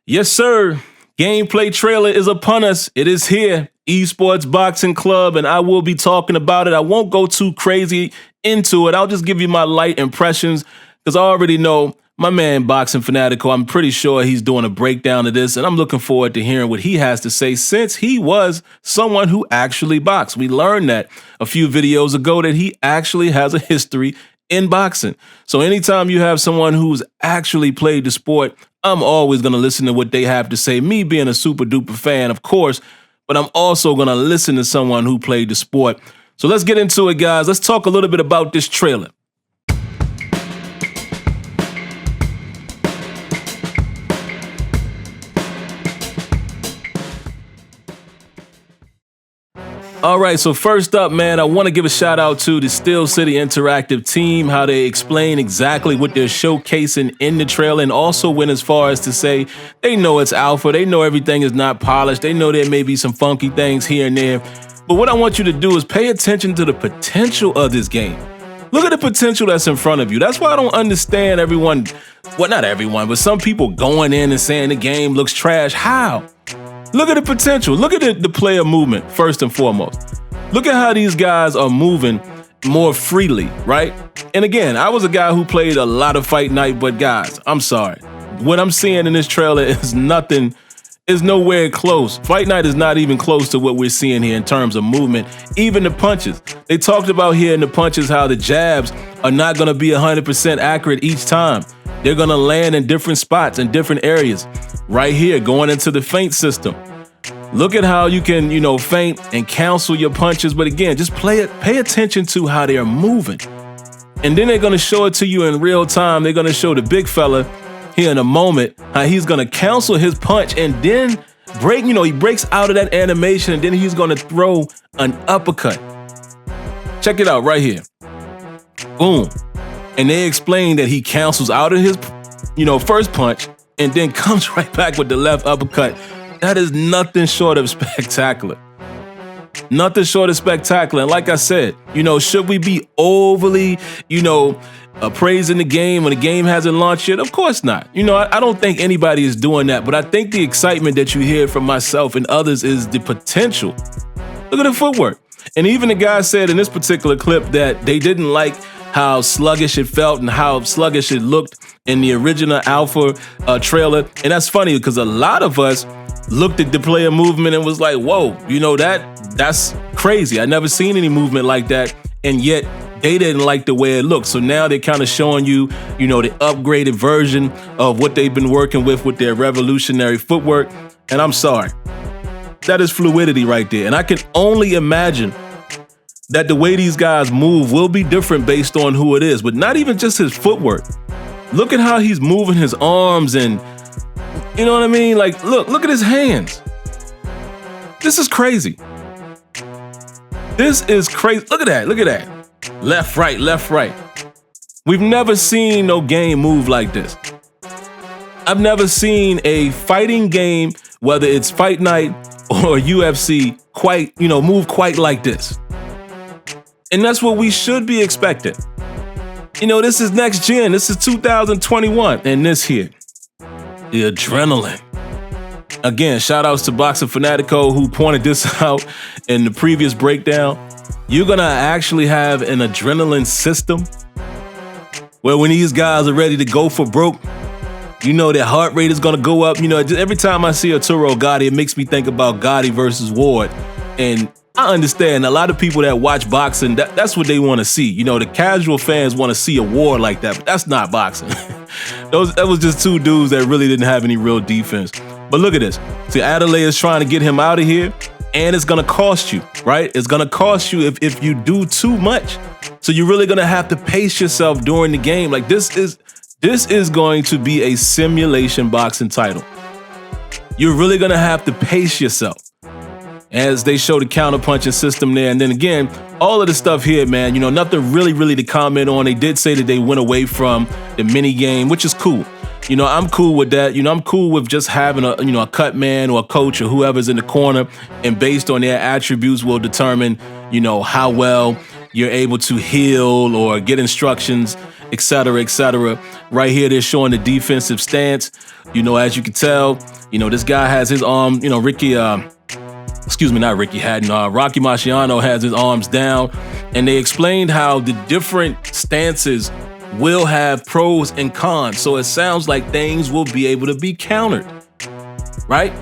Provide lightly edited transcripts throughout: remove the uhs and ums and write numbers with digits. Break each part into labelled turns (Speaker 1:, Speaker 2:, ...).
Speaker 1: Yes, sir. Gameplay trailer is upon us. It is here. Esports Boxing Club, and I will be talking about it. I won't go too crazy into it. I'll just give you my light impressions because I already know my man Boxing Fanatical. I'm pretty sure he's doing a breakdown of this, and I'm looking forward to hearing what he has to say since he was someone who actually boxed. We learned that a few videos ago that he actually has a history in boxing. So anytime you have someone who's actually played the sport, I'm always going to listen to what they have to say. Me being a super duper fan, of course, but I'm also going to listen to someone who played the sport. So let's get into it, guys. Let's talk a little bit about this trailer. All right, so first up, man, I want to give a shout out to the Steel City Interactive team, how they explain exactly what they're showcasing in the trailer, and also went as far as to say they know it's alpha, they know everything is not polished, they know there may be some funky things here and there, but what I want you to do is pay attention to the potential of this game. Look at the potential that's in front of you. That's why I don't understand everyone, well, not everyone, but some people going in and saying the game looks trash. How? Look at the potential. Look at the player movement, first and foremost. Look at how these guys are moving more freely, right? And again, I was a guy who played a lot of Fight Night, but guys, I'm sorry. What I'm seeing in this trailer is nowhere close. Fight Night is not even close to what we're seeing here in terms of movement. Even the punches. They talked about here in the punches how the jabs are not going to be 100% accurate each time. They're going to land in different spots in different areas. Right here, going into the feint system. Look at how you can, feint and cancel your punches. But again, just pay attention to how they're moving. And then they're going to show it to you in real time. They're going to show the big fella here in a moment how he's going to cancel his punch and then he breaks out of that animation and then he's going to throw an uppercut. Check it out right here. Boom. And they explain that he cancels out of his, first punch and then comes right back with the left uppercut. That is nothing short of spectacular. Nothing short of spectacular. And like I said, should we be overly, praising the game when the game hasn't launched yet? Of course not. I don't think anybody is doing that, but I think the excitement that you hear from myself and others is the potential. Look at the footwork. And even the guy said in this particular clip that they didn't like how sluggish it felt and how sluggish it looked in the original alpha trailer. And that's funny because a lot of us looked at the player movement and was like, whoa, that's crazy. I never seen any movement like that. And yet they didn't like the way it looked. So now they're kind of showing you, the upgraded version of what they've been working with their revolutionary footwork. And I'm sorry, that is fluidity right there. And I can only imagine that the way these guys move will be different based on who it is, but not even just his footwork. Look at how he's moving his arms and, you know what I mean? Like, look at his hands. This is crazy. This is crazy. Look at that. Left, right, left, right. We've never seen no game move like this. I've never seen a fighting game, whether it's Fight Night or UFC, move quite like this. And that's what we should be expecting. This is next gen. This is 2021. And this here, the adrenaline. Again, shout outs to Boxing Fanatico who pointed this out in the previous breakdown. You're going to actually have an adrenaline system where when these guys are ready to go for broke, their heart rate is going to go up. Every time I see Arturo Gatti, it makes me think about Gatti versus Ward. And I understand a lot of people that watch boxing, that's what they want to see. The casual fans want to see a war like that, but that's not boxing. That was just two dudes that really didn't have any real defense. But look at this. See, Adelaide is trying to get him out of here, and it's going to cost you, right? It's going to cost you if you do too much. So you're really going to have to pace yourself during the game. Like this is going to be a simulation boxing title. You're really going to have to pace yourself. As they show the counter-punching system there. And then again, all of the stuff here, man, nothing really to comment on. They did say that they went away from the mini game, which is cool. I'm cool with that. I'm cool with just having a cut man or a coach or whoever's in the corner, and based on their attributes will determine, how well you're able to heal or get instructions etc., etc. Right here, they're showing the defensive stance. As you can tell, this guy has his arm, not Ricky Hatton, Rocky Marciano has his arms down, and they explained how the different stances will have pros and cons. So it sounds like things will be able to be countered, right?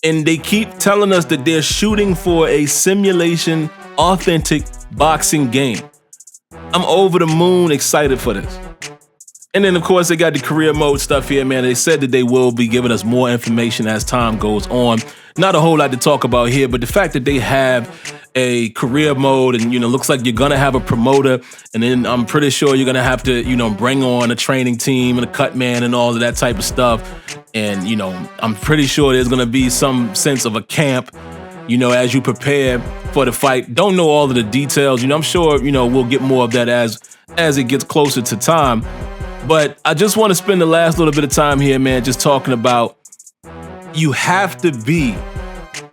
Speaker 1: And they keep telling us that they're shooting for a simulation, authentic boxing game. I'm over the moon excited for this. And then, of course, they got the career mode stuff here, man. They said that they will be giving us more information as time goes on. Not a whole lot to talk about here, but the fact that they have a career mode and, looks like you're going to have a promoter. And then I'm pretty sure you're going to have to, bring on a training team and a cut man and all of that type of stuff. And, I'm pretty sure there's going to be some sense of a camp, as you prepare for the fight. Don't know all of the details. I'm sure, we'll get more of that as it gets closer to time. But I just want to spend the last little bit of time here, man, just talking about you have to be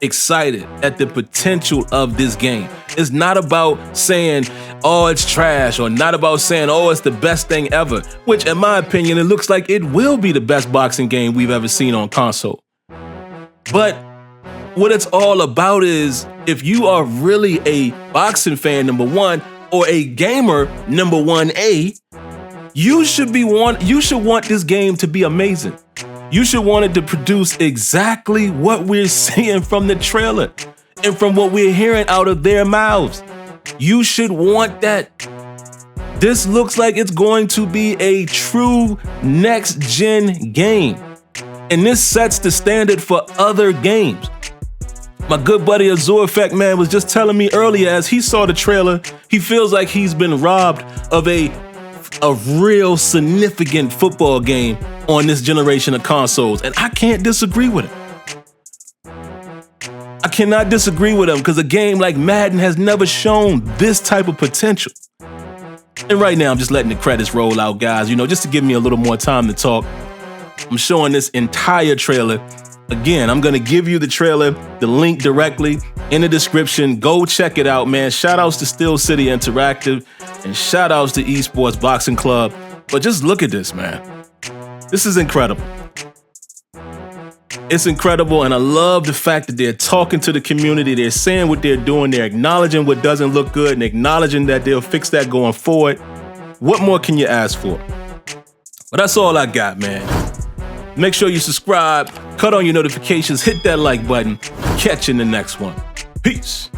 Speaker 1: excited at the potential of this game. It's not about saying, oh, it's trash, or not about saying, oh, it's the best thing ever, which in my opinion, it looks like it will be the best boxing game we've ever seen on console. But what it's all about is if you are really a boxing fan, number one, or a gamer, number 1A, you should want this game to be amazing. You should want it to produce exactly what we're seeing from the trailer and from what we're hearing out of their mouths. You should want that. This looks like it's going to be a true next-gen game. And this sets the standard for other games. My good buddy Azure Effect, man, was just telling me earlier as he saw the trailer, he feels like he's been robbed of a real significant football game on this generation of consoles. And I can't disagree with him. I cannot disagree with him because a game like Madden has never shown this type of potential. And right now, I'm just letting the credits roll out, guys, just to give me a little more time to talk. I'm showing this entire trailer. Again, I'm going to give you the trailer, the link directly in the description. Go check it out, man. Shout outs to Steel City Interactive and shout outs to eSports Boxing Club. But just look at this, man. This is incredible. It's incredible, and I love the fact that they're talking to the community. They're saying what they're doing. They're acknowledging what doesn't look good and acknowledging that they'll fix that going forward. What more can you ask for? But that's all I got, man. Make sure you subscribe, cut on your notifications, hit that like button. Catch you in the next one. Peace.